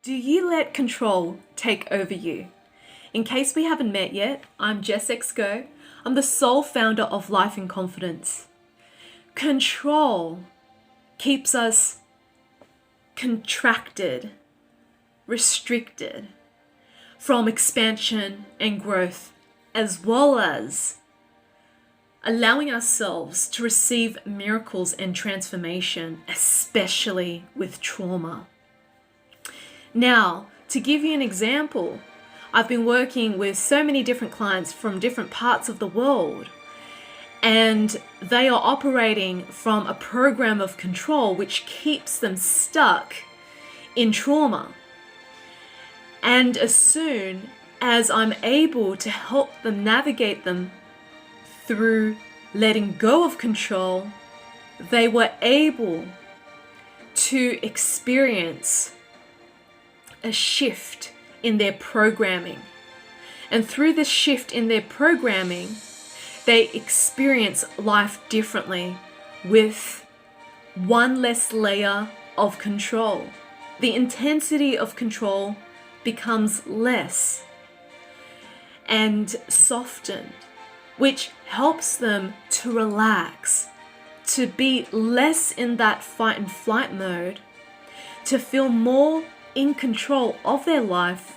Do you let control take over you? In case we haven't met yet, I'm Jess. I'm the sole founder of Life in Confidence. Control keeps us contracted, restricted from expansion and growth, as well as allowing ourselves to receive miracles and transformation, especially with trauma. Now, to give you an example, I've been working with so many different clients from different parts of the world, and they are operating from a program of control which keeps them stuck in trauma. And as soon as I'm able to help them navigate them through letting go of control, they were able to experience a shift in their programming. And through this shift in their programming, they experience life differently with one less layer of control. The intensity of control becomes less and softened, which helps them to relax, to be less in that fight and flight mode, to feel more in control of their life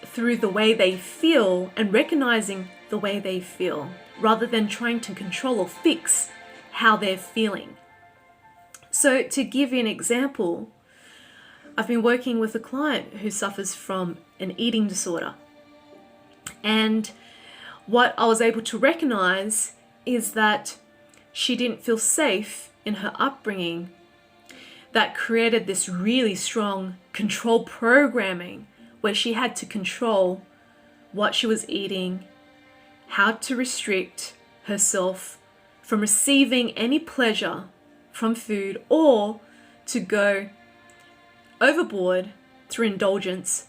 through the way they feel and recognizing the way they feel, rather than trying to control or fix how they're feeling. So to give you an example, I've been working with a client who suffers from an eating disorder. And what I was able to recognize is that she didn't feel safe in her upbringing. That created this really strong control programming where she had to control what she was eating, how to restrict herself from receiving any pleasure from food, or to go overboard through indulgence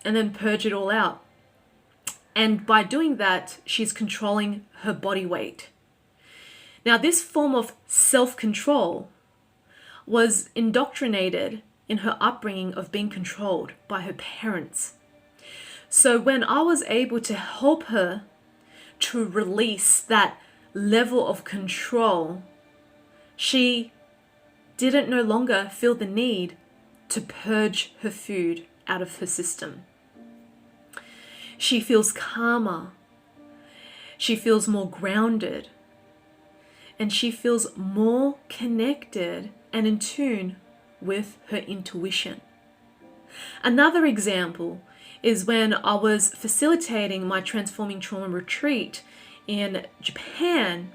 and then purge it all out. And by doing that, she's controlling her body weight. Now, this form of self-control was indoctrinated in her upbringing of being controlled by her parents. So when I was able to help her to release that level of control, she didn't no longer feel the need to purge her food out of her system. She feels calmer. She feels more grounded. And she feels more connected and in tune with her intuition. Another example is when I was facilitating my Transforming Trauma retreat in Japan,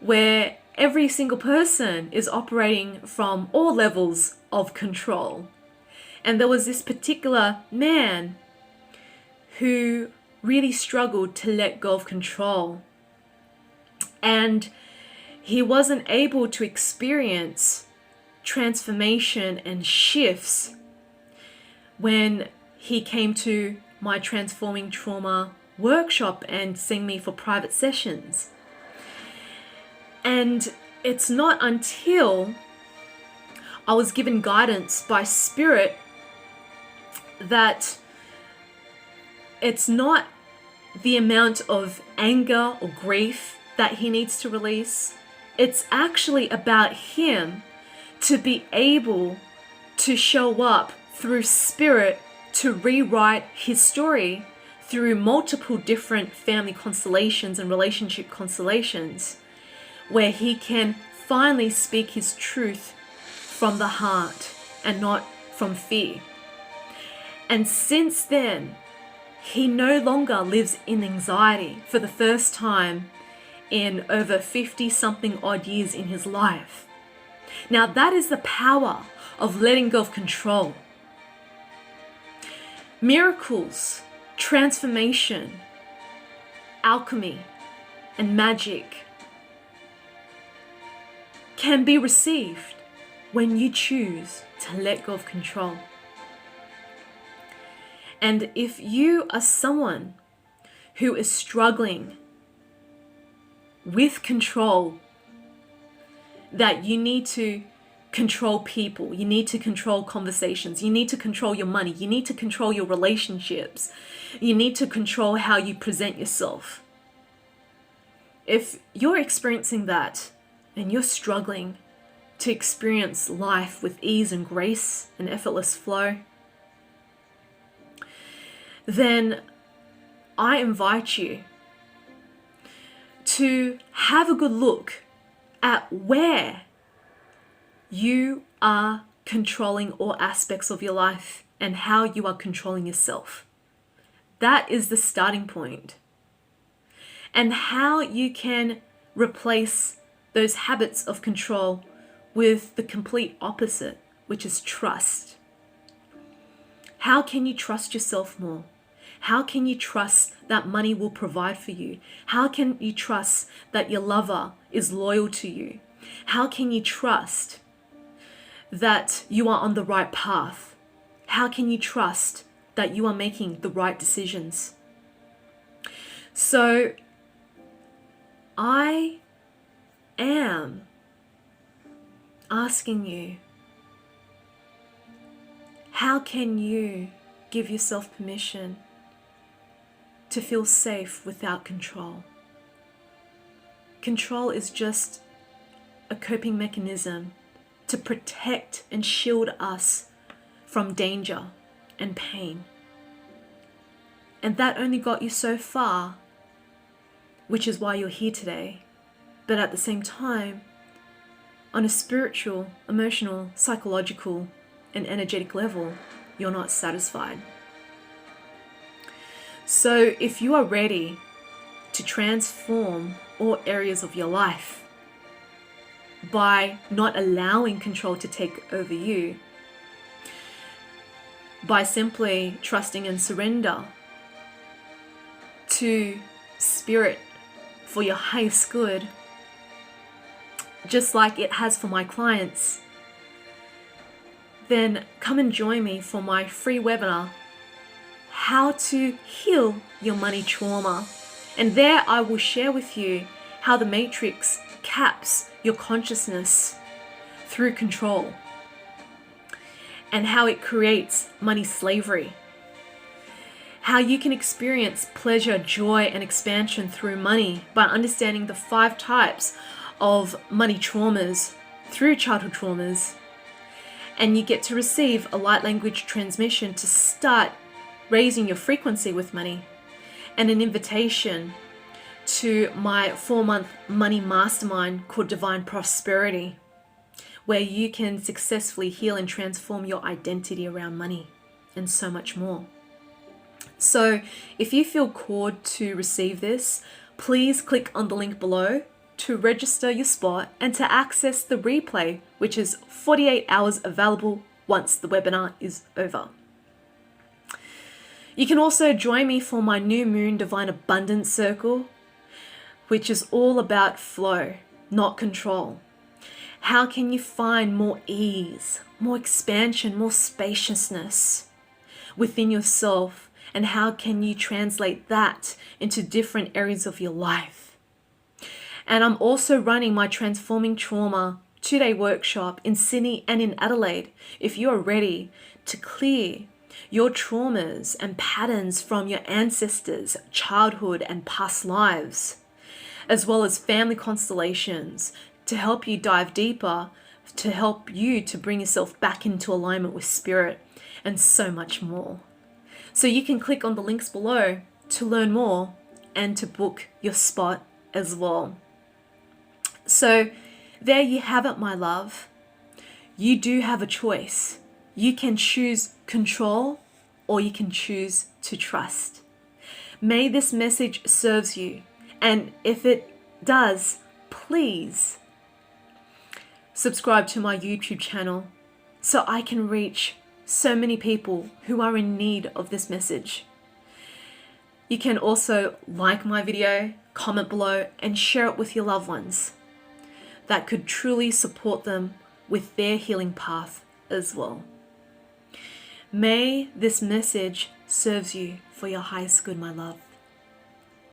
where every single person is operating from all levels of control. And there was this particular man who really struggled to let go of control. And he wasn't able to experience transformation and shifts when he came to my Transforming Trauma workshop and seeing me for private sessions. And it's not until I was given guidance by Spirit that it's not the amount of anger or grief that he needs to release. It's actually about him to be able to show up through Spirit to rewrite his story through multiple different family constellations and relationship constellations, where he can finally speak his truth from the heart and not from fear. And since then, he no longer lives in anxiety for the first time in over 50-something odd years in his life. Now that is the power of letting go of control. Miracles, transformation, alchemy, and magic can be received when you choose to let go of control. And if you are someone who is struggling with control, that you need to control people. You need to control conversations. You need to control your money. You need to control your relationships. You need to control how you present yourself. If you're experiencing that and you're struggling to experience life with ease and grace and effortless flow, then I invite you to have a good look at where you are controlling all aspects of your life and how you are controlling yourself. That is the starting point. And how you can replace those habits of control with the complete opposite, which is trust. How can you trust yourself more? How can you trust that money will provide for you? How can you trust that your lover is loyal to you? How can you trust that you are on the right path? How can you trust that you are making the right decisions? So I am asking you, how can you give yourself permission to feel safe without control? Control is just a coping mechanism to protect and shield us from danger and pain. And that only got you so far, which is why you're here today. But at the same time, on a spiritual, emotional, psychological, and energetic level, you're not satisfied. So if you are ready to transform all areas of your life by not allowing control to take over you, by simply trusting and surrender to spirit for your highest good, just like it has for my clients, then come and join me for my free webinar, How to Heal Your Money Trauma. And there I will share with you how the matrix caps your consciousness through control and how it creates money slavery. How you can experience pleasure, joy, and expansion through money by understanding the 5 types of money traumas through childhood traumas. And you get to receive a light language transmission to start raising your frequency with money, and an invitation to my 4-month money mastermind called Divine Prosperity, where you can successfully heal and transform your identity around money, and so much more. So if you feel called to receive this, please click on the link below to register your spot and to access the replay, which is 48 hours available once the webinar is over. You can also join me for my New Moon Divine Abundance Circle, which is all about flow, not control. How can you find more ease, more expansion, more spaciousness within yourself? And how can you translate that into different areas of your life? And I'm also running my Transforming Trauma 2-day workshop in Sydney and in Adelaide. If you are ready to clear your traumas and patterns from your ancestors, childhood, and past lives, as well as family constellations, to help you dive deeper, to help you to bring yourself back into alignment with spirit, and so much more. So you can click on the links below to learn more and to book your spot as well. So there you have it, my love. You do have a choice. You can choose control or you can choose to trust. May this message serves you. And if it does, please subscribe to my YouTube channel so I can reach so many people who are in need of this message. You can also like my video, comment below, and share it with your loved ones. That could truly support them with their healing path as well. May this message serves you for your highest good, my love.